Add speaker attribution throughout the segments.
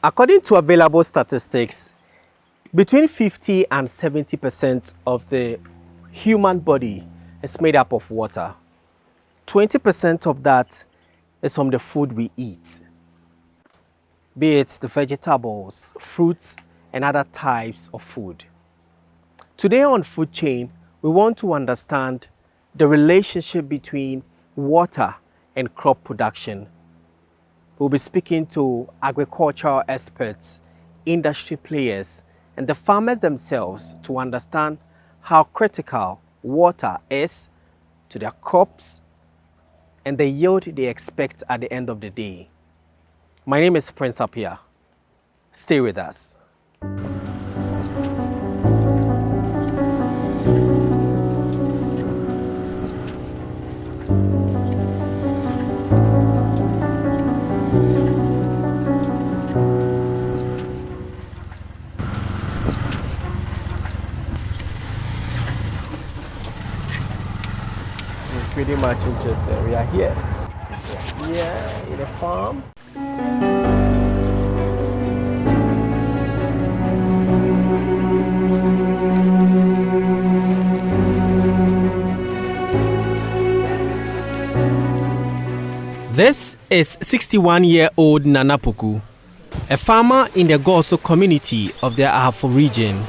Speaker 1: According to available statistics, between 50 and 70% of the human body is made up of water. 20% of that is from the food we eat, be it the vegetables, fruits, and other types of food. Today on Food Chain, we want to understand the relationship between water and crop production. We'll be speaking to agricultural experts, industry players, and the farmers themselves to understand how critical water is to their crops and the yield they expect at the end of the day. My name is Prince Apia. Stay with us. Pretty much interested. We are here in the farms. This is 61-year-old Nana Poku, a farmer in the Goso community of the Ahafo region.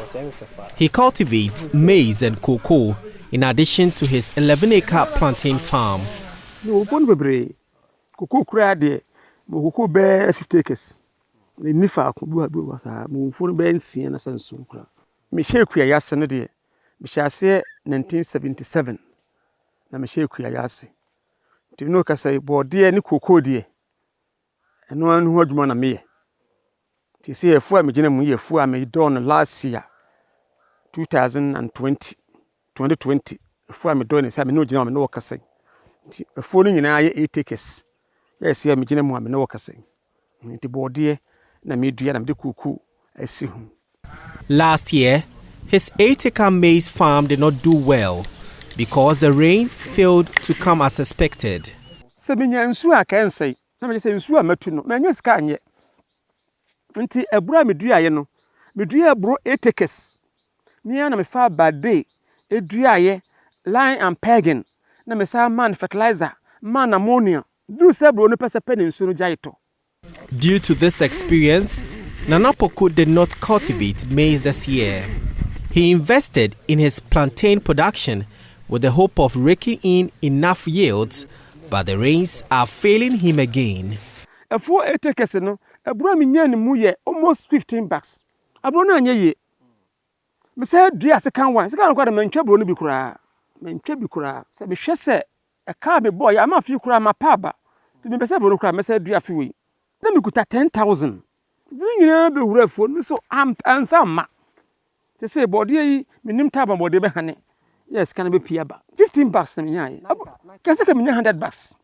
Speaker 1: He cultivates maize and cocoa in addition to his 11-acre plantain farm.
Speaker 2: Cocoa crade, cocoa bear 50 acres. The Nifa was a moon bench and a sensunkra. Michelle Kuyayas, dear. Michelle say 1977. Na Michelle Kuyayasi. Do you know, Cassay, board dear ni cocoa dear? And one who had one a me. To see a 4 million year 4 made done last year, 2020. 2020, before I'm doing this, I no gentleman no cassing. A falling in 8 acres. Yes, I'm a gentleman no cassing. The board dear, na media and the cuckoo, I see him.
Speaker 1: Last year, his 8-acre maize farm did not do well because the rains failed to come as expected.
Speaker 2: Seminia and Sua can say, let me say, Sua Matuno, Manas can yet. Until a bra medria, medria bro 8 acres. Near me far bad day. Edriaye, line and pegging, na mesa man fertilizer, man ammonia, do several no pesa pen in Sunujaito.
Speaker 1: Due to this experience, Nana Poku did not cultivate maize this year. He invested in his plantain production with the hope of raking in enough yields, but the rains are failing him again.
Speaker 2: A 4 acres, no, a bramian muye almost 15 bucks. A brona ye. Mese dua se kan wan se kan kwada mentwa bro no bi kura mentwa bi kura se be hwese e ka be boy ama fi kura ma paba ti me pese bro no kura mese dua fi we na me kuta 10,000 ni nyina be hura fo no so am ansa ma te se body yi minim taba body be hane yes kan be pia ba 15 bucks na nya yi ka se ka minya 100 bucks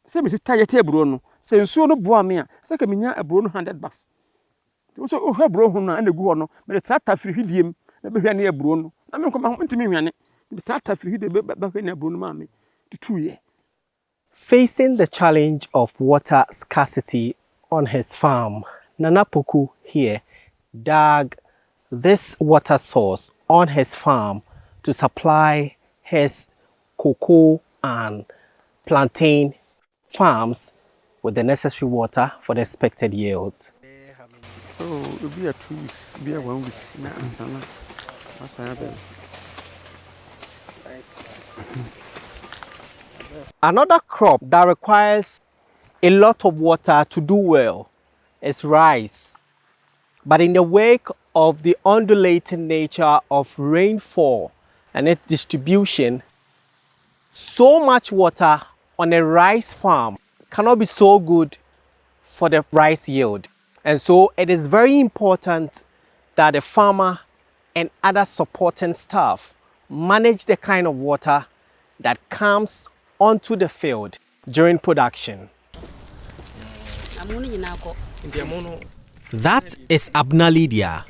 Speaker 2: se me se taye bro no se nsuo no boa me a se ka minya bro no 100 bucks so o hwe bro hu na na gu ho no me tractor firi hidiem na be hwane e bro no na me ko ma ntimi hwane me tractor firi hidie be hwane bro no ma me to 2 years.
Speaker 1: Facing the challenge of water scarcity on his farm, Nana Poku here dug this water source on his farm to supply his cocoa and plantain farms with the necessary water for the expected yields.
Speaker 2: Oh, it'll be a 2 weeks, be a 1 week.
Speaker 1: Another crop that requires a lot of water to do well is rice. But in the wake of the undulating nature of rainfall and its distribution, so much water on a rice farm cannot be so good for the rice yield. And so it is very important that the farmer and other supporting staff manage the kind of water that comes onto the field during production. That is Abna Lydia,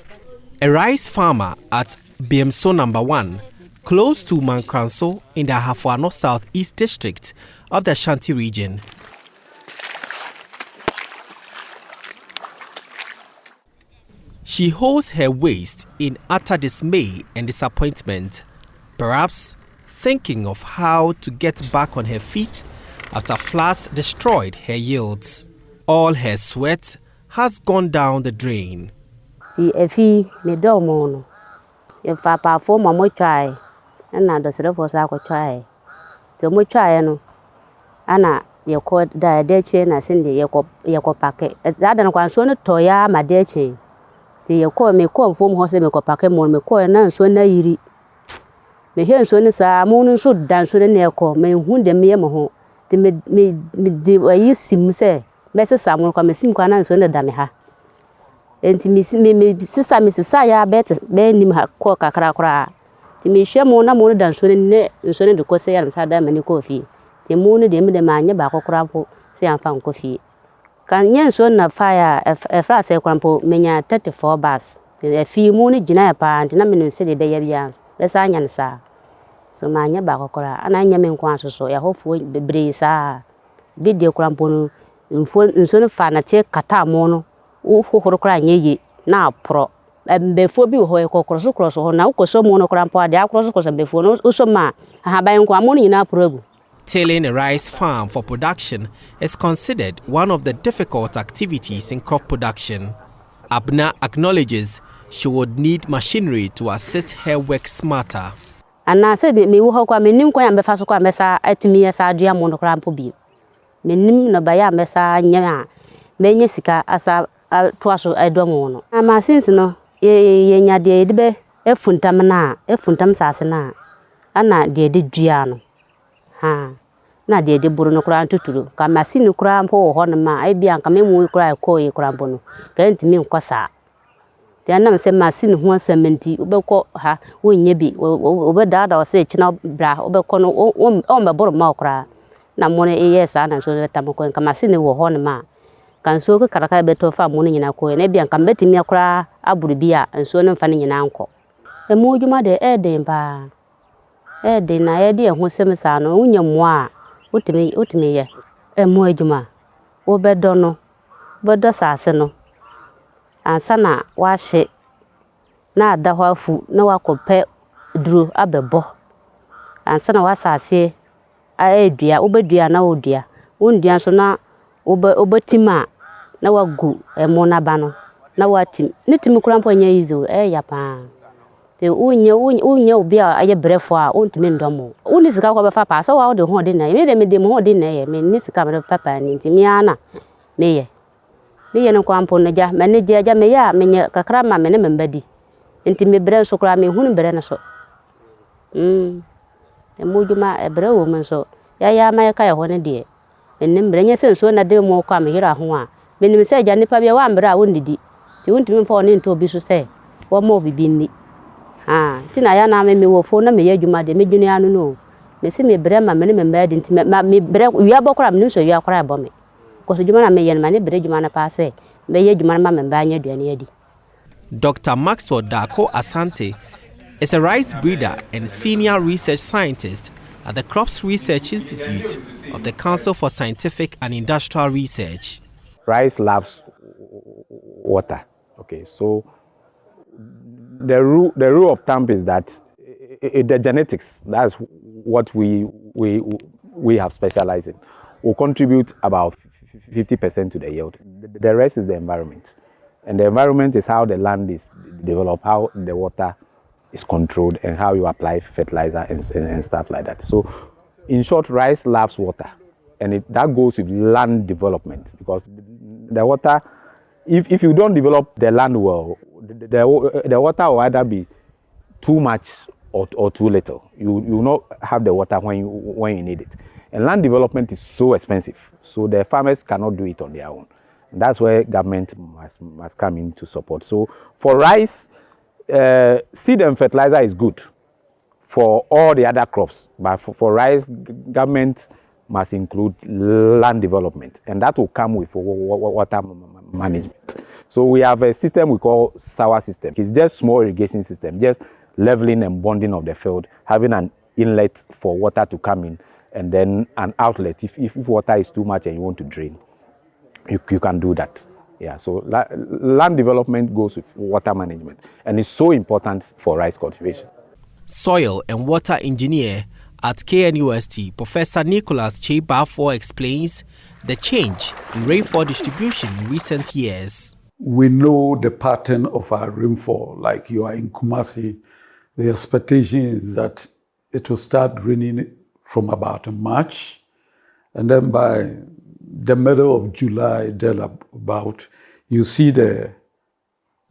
Speaker 1: a rice farmer at BMSO number 1, close to Mankranso in the Hafuano Southeast District of the Ashanti region. She holds her waist in utter dismay and disappointment, perhaps thinking of how to get back on her feet after floods destroyed her yields. All her sweat has gone down the drain.
Speaker 3: Efi me do mo no. Ye fa pa fo mo try. Na do se fo sa ko try. To mo try no. Ana ye ko da de che na sin de ye ko pake. Da dan kwan so no to ya ma de che. Ti ye ko me ko fo mo se me ko pake mo me ko na so na yiri. Me hen so ni sa mo no so dan so ne ko me hu de me mo ho. Ti me di ayi sim se. Me se sa mo ko me sim kwa na so ne da me ha. Enti me sisa ya bet be nim ha ko kakra kra. Ti me hwe mo na mo no dan so ne de ko se ya sa da me ni ko fi. Ti mo no de me de ma anya ba kokra po se ya fa nko fi. Kan yen so na fire e fra se kwampo menya 34 bars. E fi mo no gina ya pa anti na me no se de be ya bia. Be sa anya nsa. So ma anya ba kokra ana anya me nko asoso ya hofo bebre sa. Bi de kwampo no nso no fa na te kata mo no. Uhuhuru kra nyeye na pro mbefo bi ho ekokroso kroso ho na ukoso mu no kra mpo ade akroso kroso mbefo no usoma ahaban nko amu nyina progu.
Speaker 1: Tilling a rice farm for production is considered one of the difficult activities in crop production. Abna acknowledges she would need machinery to assist her work smarter.
Speaker 3: Ana se me wo ho kwa menim kwa mbefa so kwa mbesa atimi ya sa adua mu no kra mpo bi. Menim no ba ya mbesa nya menye sika asa twaso edomo no ama since no ye nya de be efuntam sase na ana de dua no ha na de buru no kura tuturu ka machine kura mpo ho no ma ai bia nka memu kura ko yi kura mpo no ka ntimi nkosa de anam se machine ho asamenti obekọ ha wonye bi obedada o se china bra obekọ no o mbeburu ma kura na mo ne yesa na so betamko nka machine wo ho no ma kan so ko karaka beto fa mu nyina ko na bia kan betimi akura aburu bia nso no mfa nyina anko emu djuma de eden ba eden na ye de ho sem sa no unya mu a utimi ye emu adjuma wo bedo no bedo sase no ansa na wa hye na ada ho afu na wakope duro abebo ansa na wasase a edua obedua na odua wondua so na obetima na wagu emo na ba no na watim ne timi kura mpo nya izo ya pa te unya obi a aye brefo a ontimi ndomo uni sika kwa befa pa so wa de ho de na me de mo ho de na ye me ni sika me papa ni ntimi ana me ye no kwa mpo no ja me ne ja me ya me nya kakra ma me ne mbadi ntimi bre so kura me hunu bre na so emu djuma bre wo me so ya ma ya ka ya ho ne de enim bre nya senso na de mo kwa me hira ho a menim se ja nipa bia wa mbra wondidi ti wontimi fa oni nto bi so se wo mo bibi ni ti na ya na me wo fo na me ya djuma de me dwuni anu no me se me bre ma me ne me mbadi nti me bre wi abokora me nso wi akora ebo me ko so djuma na me ye na me bre djuma na pa se me ye djuma na ma me ba nya duane adi.
Speaker 1: Dr. Maxwell Dako Asante is a rice breeder and senior research scientist at the Crops Research Institute of the Council for Scientific and Industrial Research.
Speaker 4: Rice loves water. Okay, so the rule of thumb is that the genetics, that's what we have specialized in, will contribute about 50% to the yield. The rest is the environment. And the environment is how the land is developed, how the water is controlled, and how you apply fertilizer and stuff like that. So, in short, rice loves water. And that goes with land development, because the water, if you don't develop the land well, the water will either be too much or too little. You will not have the water when you need it. And land development is so expensive, so the farmers cannot do it on their own. And that's where government must come in to support. So for rice, seed and fertilizer is good for all the other crops, but for rice, government must include land development, and that will come with water management. So we have a system we call sour system. It's just small irrigation system, just leveling and bonding of the field, having an inlet for water to come in, and then an outlet if water is too much and you want to drain. You can do that. Yeah, so land development goes with water management, and it's so important for rice cultivation.
Speaker 1: Soil and water engineer at KNUST, Professor Nicholas Chebafor explains the change in rainfall distribution in recent years.
Speaker 5: We know the pattern of our rainfall. Like you are in Kumasi, the expectation is that it will start raining from about March, and then by the middle of July, about, you see the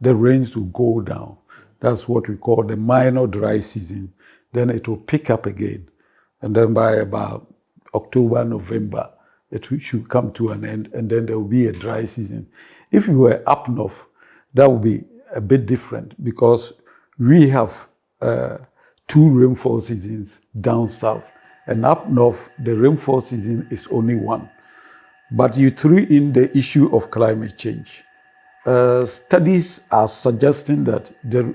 Speaker 5: rains will go down. That's what we call the minor dry season. Then it will pick up again. And then by about October, November, it should come to an end, and then there will be a dry season. If you were up north, that would be a bit different because we have 2 rainfall seasons down south. And up north, the rainfall season is only 1. But you threw in the issue of climate change. Studies are suggesting that the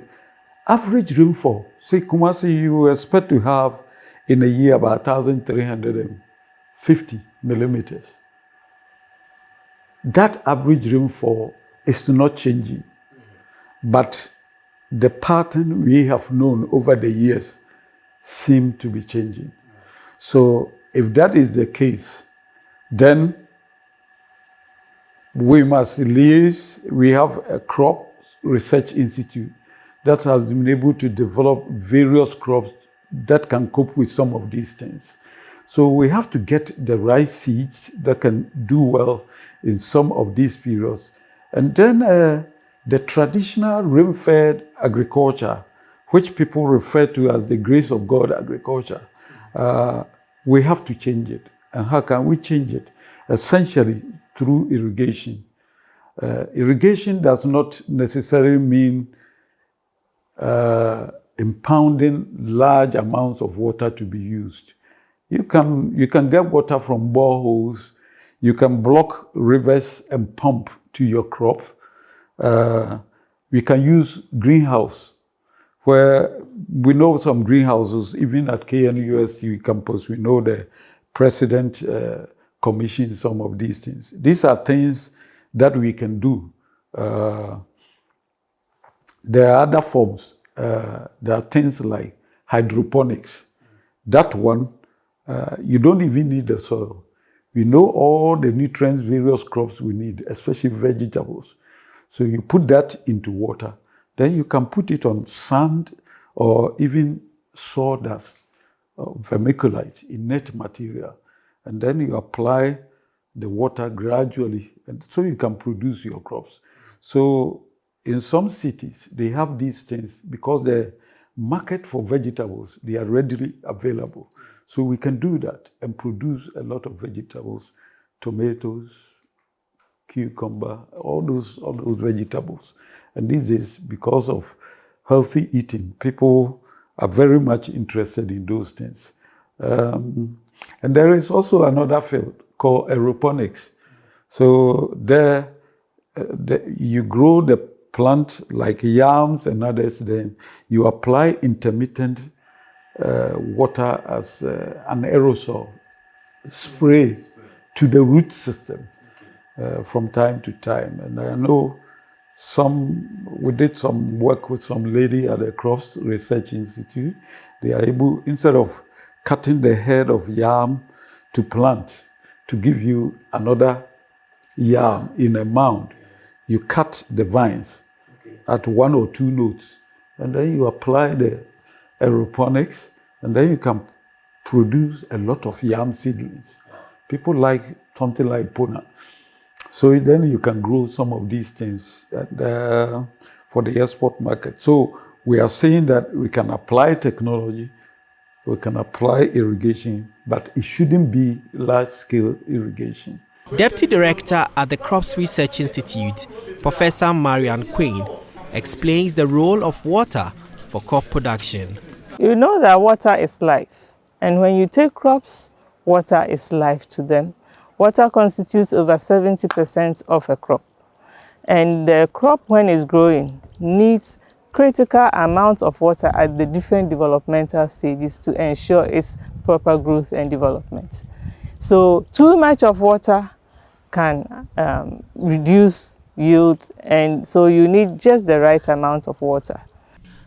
Speaker 5: average rainfall, say Kumasi, you expect to have in a year about 1,350 millimeters. That average rainfall is not changing, but the pattern we have known over the years seem to be changing. So if that is the case, then we must liaise. We have a crop research institute that has been able to develop various crops that can cope with some of these things. So we have to get the right seeds that can do well in some of these periods. And then the traditional rain-fed agriculture, which people refer to as the grace of God agriculture, we have to change it. And how can we change it? Essentially through irrigation. Irrigation does not necessarily mean impounding large amounts of water to be used. You can get water from boreholes. You can block rivers and pump to your crop. We can use greenhouse, where we know some greenhouses, even at KNUST campus, we know the president commissioned some of these things. These are things that we can do. There are other forms. There are things like hydroponics. That one, you don't even need the soil. We know all the nutrients various crops we need, especially vegetables. So you put that into water. Then you can put it on sand or even sawdust, vermiculite, inert material. And then you apply the water gradually, and so you can produce your crops. So in some cities, they have these things because the market for vegetables, they are readily available. So we can do that and produce a lot of vegetables, tomatoes, cucumber, all those vegetables. And this is because of healthy eating. People are very much interested in those things. And there is also another field called Aeroponics. So there, you grow the plant like yams and others, then you apply intermittent water as an aerosol spray to the root system from time to time. And I know we did some work with some lady at the Crops Research Institute. They are able, instead of cutting the head of yam to plant, to give you another yam in a mound, you cut the vines at 1 or 2 nodes, and then you apply the aeroponics, and then you can produce a lot of yam seedlings. People like something like pona. So then you can grow some of these things for the export market. So we are saying that we can apply technology, we can apply irrigation, but it shouldn't be large-scale irrigation.
Speaker 1: Deputy Director at the Crops Research Institute, Professor Marian Quinn, explains the role of water for crop production.
Speaker 6: You know that water is life, and when you take crops, water is life to them. Water constitutes over 70% of a crop, and the crop, when it's growing, needs critical amounts of water at the different developmental stages to ensure its proper growth and development. So too much of water can reduce yield, and so you need just the right amount of water.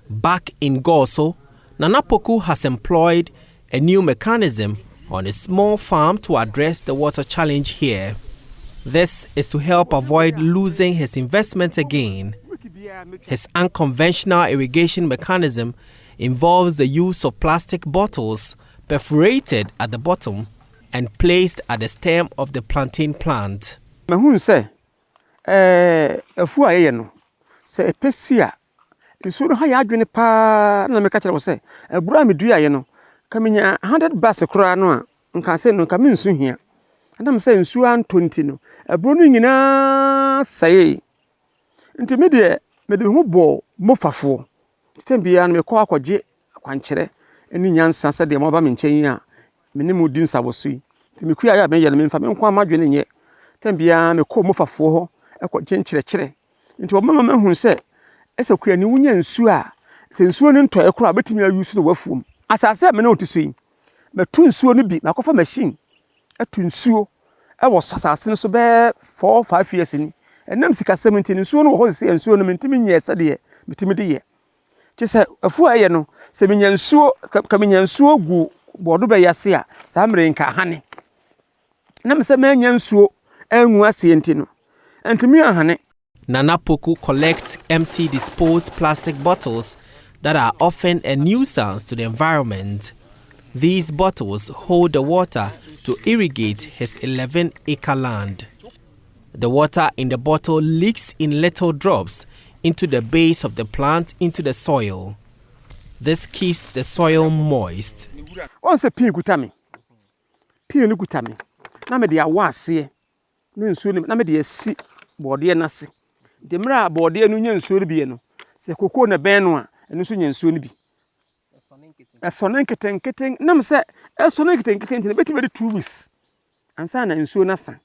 Speaker 1: Back in Goso, Nana Poku has employed a new mechanism on a small farm to address the water challenge here. This is to help avoid losing his investment again. His unconventional irrigation mechanism involves the use of plastic bottles perforated at the bottom and placed at the stem of the plantain plant.
Speaker 2: Mahun say, afu ayɛ no, sɛ epesi a, nsuo no ha yɛ adwene pa na meka kyerɛ wo sɛ, abura me dua ayɛ no, ka menya 100 bas koraa no a, nka sɛ no ka me nsu hia. Anam sɛ nsuo antonti no, aburo no nyinaa sɛe. Nti me de ho bɔ mofafo. Tem bia no me kɔ akɔgye akwankyerɛ ani nyansa sɛ de mo ba me nkyɛn a, me ne mu di nsaboso yi. Nti me kuya ya me yɛ no me mfa me nko amadwene nyɛ. Tem bia me kɔ mofafo hɔ akɔgye nkyerɛkyerɛ. Nti wo mama hu sɛ ɛsɛ kuya ni wunya nsuo a, sɛ nsuo no ntɔe kora betimi ayu so no wafuom. Asase me na otiso yi. Matu nsuo no bi, makɔfa machine atu nsuo ɛwɔ asase no so bɛ 4-5 years ni. Enam sika 17 nsuo no wɔ hɔ sɛ nsuo no mentimi nyɛ sɛ de metimi de yɛ. Kye sɛ afu ayɛ no sɛ menya nsuo ka menya nsuo gu bodo bɛ yase a saa mre nka hane. Nam sɛ menya nsuo angu ase enti no. Entimi ahane.
Speaker 1: Nana Poku collects empty disposed plastic bottles that are often a nuisance to the environment. These bottles hold the water to irrigate his 11-acre land. The water in the bottle leaks in little drops into the base of the plant into the soil. This keeps the soil moist.
Speaker 2: Once a pin kutami. Pin kutami. Na me de awase. Ne nsuo ne na me de si bode na se. De mra bode no nya nsuo bi no. Se koko na ben no a, eno so nya nsuo no bi. Esonen keten nam se esonen keten beti be 2 weeks. Ansa na nsuo na san.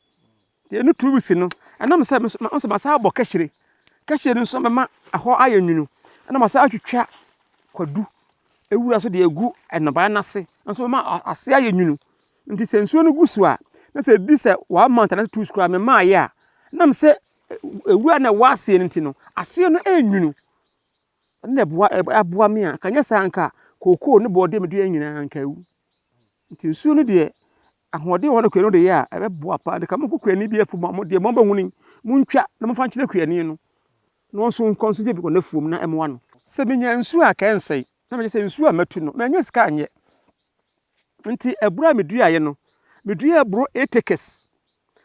Speaker 2: De no 2 weeks no, anam se onse ma sa bo kahyire. Kahyire nso mema aho ayenwunu. Ana ma sa atwetwa kwadu. Ewura so de egu enoba na se. Nso mema ase ayenwunu. Nti se nsuo no gusu a, na se di se 1 month na 2 weeks kura mema aye a, nam se ewura na wase nti no, ase no enwunu. Na aboa me a kanya sa anka koko ne bode me dua nyina anka ewu. Nti nsuo no de ahode ho no kwenu de ya ebeboa pa de kam kokwani bi afu mo de mo ba huni muntwa na mo fa nkyere kwani no no so nkonso je bi ko na fuom na emwa no se menya nsuo a ka nsai na me se nsuo a matu no menya sika anye. Nti abura me dua ye no me dua aburo 8 acres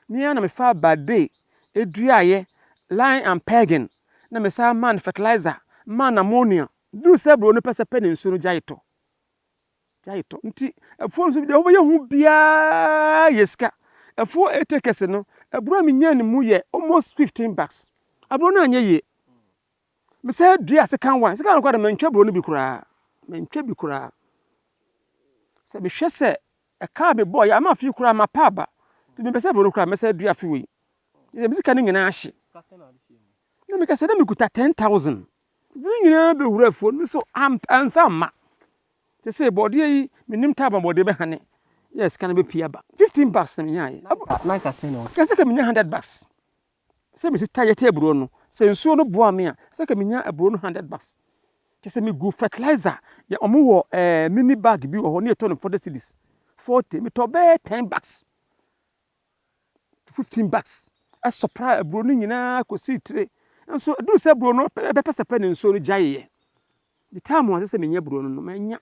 Speaker 2: ni na me fa bade edua ye line and pegging na me sa man fertilizer man ammonia du se bro no pese pe ne nsuo no jaito nti afuo nso bi de wo ye hu bia yeska afuo 8 acres no abura me nya ne mu ye almost 15 bucks aburo na anya ye me say dua se kan wan se kan kwa de mentwa bro no bi kura se be hwe se e ka be boy ama fi kura ma pa ba ti me pese bro no kura me say dua fi we ye me sika ne nyina ahye na me ka se na me kuta 10,000 nyina be wura afuo no so ansa ma te say body yi minim taba body be hane yes can be pia ba 15 bucks na nya ye
Speaker 1: Like I say no.
Speaker 2: Sika ka menya 100 bucks say me sita ye tebro no say nsuo no boa me a say ka menya abro no 100 bucks te say me go fertilizer ya omo wo mini bag bi wo ne ton 40 cedis 40 me to be 10 bucks 15 bucks a supply abro no nyina ko sitire nso do say abro no be pese pe ne nsuo no jaye the time was say menya abro no menya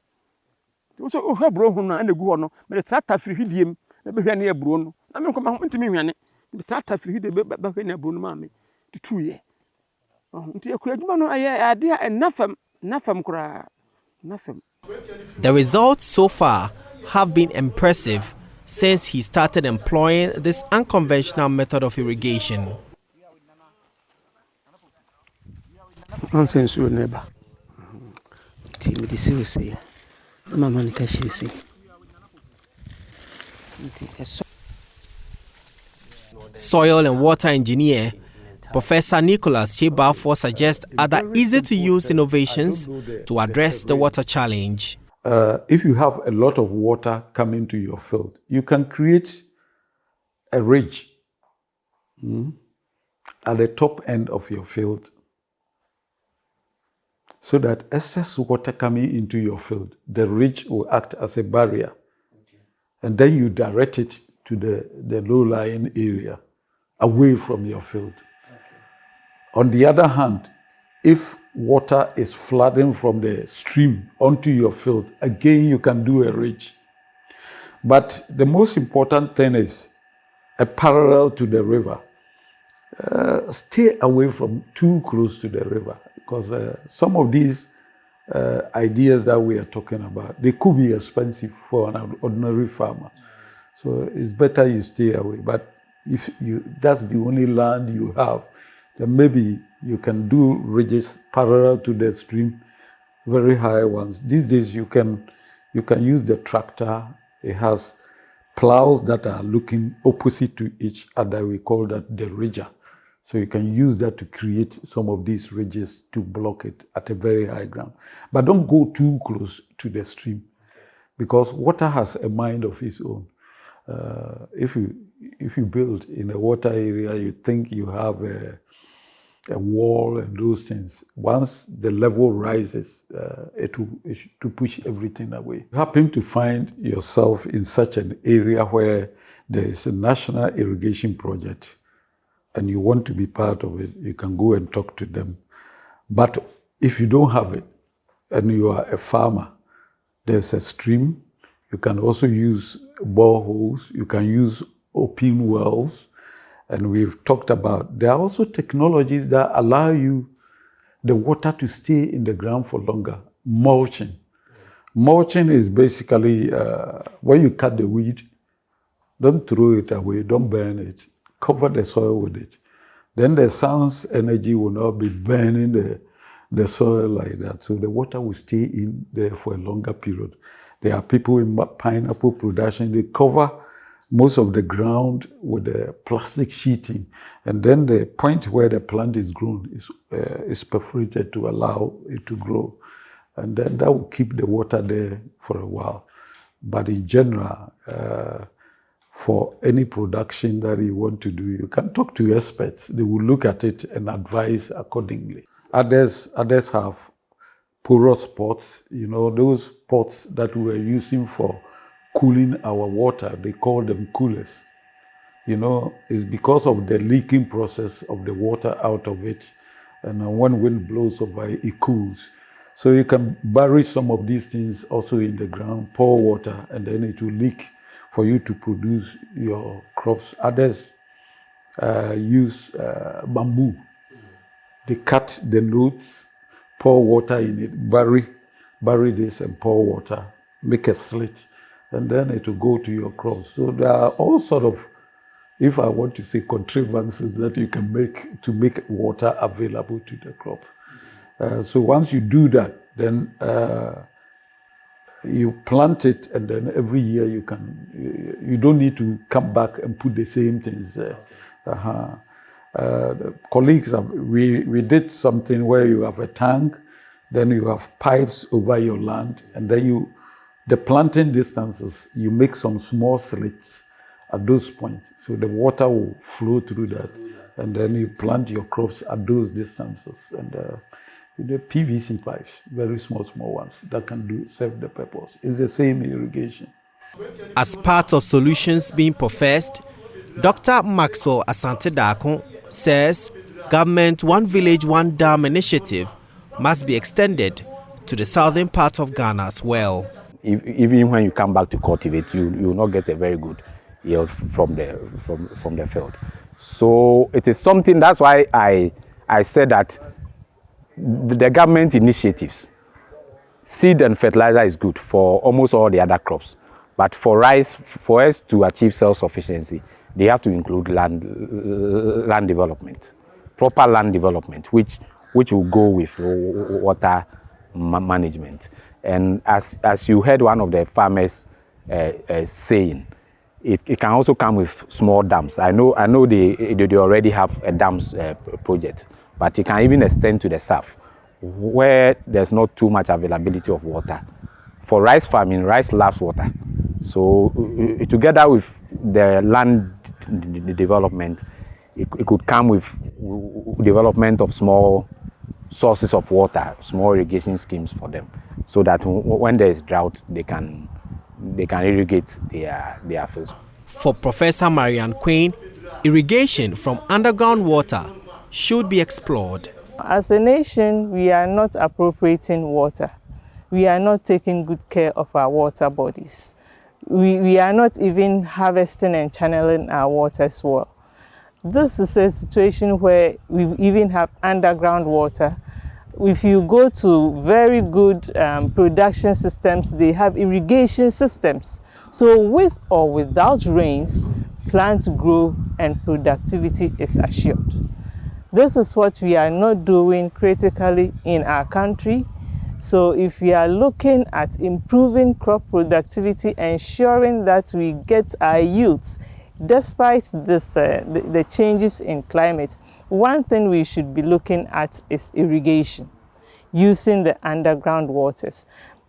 Speaker 2: so o hwe bro hu na na gu ho no me tractor firi hidiem na be hwe na abro no na me nkoma ntimi hwane me tractor firi hidie be hwe na abro no ma me tutu ye nti akura djuma no aye ade a nafam kura nafam.
Speaker 1: The results so far have been impressive since he started employing this unconventional method of irrigation.
Speaker 2: Nonsense you never. Ti me disi we say. Mama ni kashi si.
Speaker 1: Soil and water engineer Professor Nicholas Chebalfour suggests other easy-to-use innovations to address the water challenge.
Speaker 5: If you have a lot of water coming to your field, you can create a ridge. at the top end of your field, so that excess water coming into your field, the ridge will act as a barrier. And then you direct it to the low-lying area, away from your field. On the other hand, if water is flooding from the stream onto your field, again, you can do a ridge. But the most important thing is a parallel to the river. Stay away from too close to the river, because some of these ideas that we are talking about, they could be expensive for an ordinary farmer. So it's better you stay away. But if that's the only land you have, then maybe you can do ridges parallel to the stream, very high ones. These days you can use the tractor. It has plows that are looking opposite to each other. We call that the ridger. So you can use that to create some of these ridges to block it at a very high ground. But don't go too close to the stream, because water has a mind of its own. If you build in a water area, you think you have a wall and those things. Once the level rises, it will to push everything away. You happen to find yourself in such an area where there is a national irrigation project, and you want to be part of it, you can go and talk to them. But if you don't have it, and you are a farmer, there's a stream. You can also use boreholes. You can use open wells. And we've talked about, there are also technologies that allow you the water to stay in the ground for longer. Mulching. Mulching is basically when you cut the weed, don't throw it away, don't burn it. Cover the soil with it. Then the sun's energy will not be burning the soil like that. So the water will stay in there for a longer period. There are people in pineapple production, they cover most of the ground with the plastic sheeting. And then the point where the plant is grown is perforated to allow it to grow. And then that will keep the water there for a while. But in general, for any production that you want to do, you can talk to experts. They will look at it and advise accordingly. Others have porous pots, those pots that we are using for cooling our water. They call them coolers. It's because of the leaking process of the water out of it. And when wind blows over, it cools. So you can bury some of these things also in the ground, pour water, and then it will leak for you to produce your crops. Others use bamboo. They cut the roots, pour water in it, bury this and pour water, make a slit, and then it will go to your crops. So there are all sort of, if I want to say, contrivances that you can make to make water available to the crop. So once you do that, then you plant it, and then every year you don't need to come back and put the same things there. Colleagues, we did something where you have a tank, then you have pipes over your land, and then the planting distances, you make some small slits at those points, so the water will flow through that, and then you plant your crops at those distances. And the PVC pipes, very small ones that can serve the purpose. It's the same irrigation.
Speaker 1: As part of solutions being professed, Dr. Maxwell Asante Darko says government One Village, One Dam initiative must be extended to the southern part of Ghana as well.
Speaker 4: Even when you come back to cultivate, you will not get a very good yield from the field. So it is something, that's why I said that the government initiatives, seed and fertilizer is good for almost all the other crops. But for rice, for us to achieve self-sufficiency, they have to include land development, proper land development, which will go with water management. And as you heard one of the farmers saying, it can also come with small dams. I know they already have a dams project, but it can even extend to the south, where there's not too much availability of water. For rice farming, rice loves water. So together with the land development, it could come with development of small sources of water, small irrigation schemes for them, so that when there is drought, they can irrigate their fields.
Speaker 1: For Professor Marianne Quinn, irrigation from underground water should be explored.
Speaker 6: As a nation, we are not appropriating water. We are not taking good care of our water bodies. We are not even harvesting and channeling our waters well. This is a situation where we even have underground water. If you go to very good production systems, they have irrigation systems. So with or without rains, plants grow and productivity is assured. This is what we are not doing critically in our country. So if we are looking at improving crop productivity, ensuring that we get our yields, despite this, the changes in climate, one thing we should be looking at is irrigation, using the underground waters,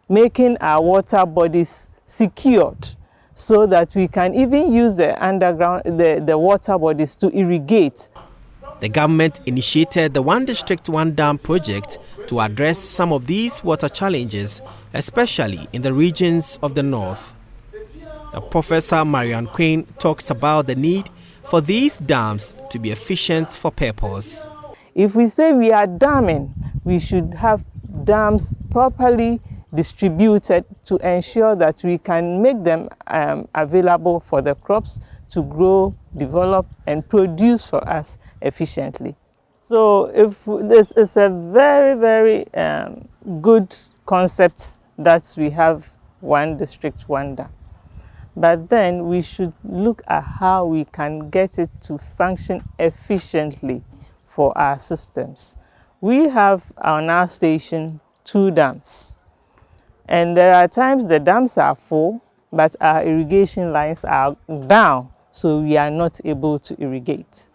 Speaker 6: making our water bodies secured so that we can even use the underground, the water bodies to irrigate.
Speaker 1: The government initiated the One District, One Dam project to address some of these water challenges, especially in the regions of the north. Professor Marianne Quinn talks about the need for these dams to be efficient for purpose.
Speaker 6: If we say we are damming, we should have dams properly distributed to ensure that we can make them available for the crops to grow, develop, and produce for us efficiently. So if this is a very, very good concept that we have one district, one dam. But then we should look at how we can get it to function efficiently for our systems. We have on our station 2 dams. And there are times the dams are full, but our irrigation lines are down, so we are not able to irrigate.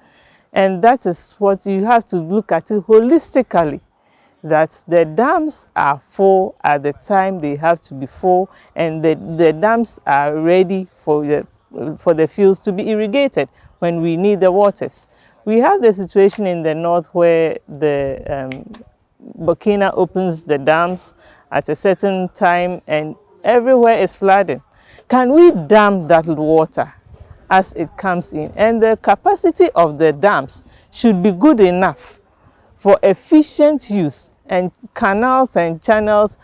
Speaker 6: And that is what you have to look at it holistically, that the dams are full at the time they have to be full, and the dams are ready for the fields to be irrigated when we need the waters. We have the situation in the north where the Burkina opens the dams at a certain time and everywhere is flooding. Can we dam that water as it comes in? And the capacity of the dams should be good enough for efficient use, and canals and channels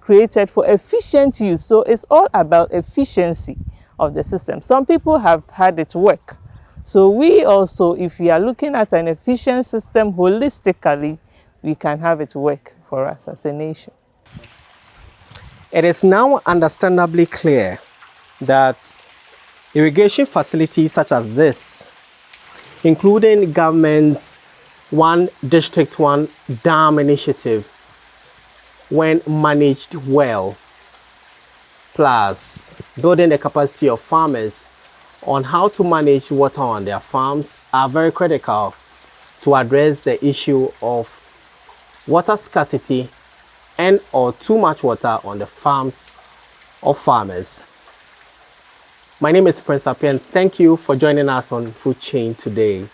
Speaker 6: created for efficient use. So it's all about efficiency of the system. Some people have had it work. So we also, if we are looking at an efficient system holistically, we can have it work for us as a nation.
Speaker 1: It is now understandably clear that irrigation facilities such as this, including government's One District, One Dam initiative, when managed well, plus building the capacity of farmers on how to manage water on their farms, are very critical to address the issue of water scarcity and or too much water on the farms of farmers. My name is Prince Appian. Thank you for joining us on Food Chain today.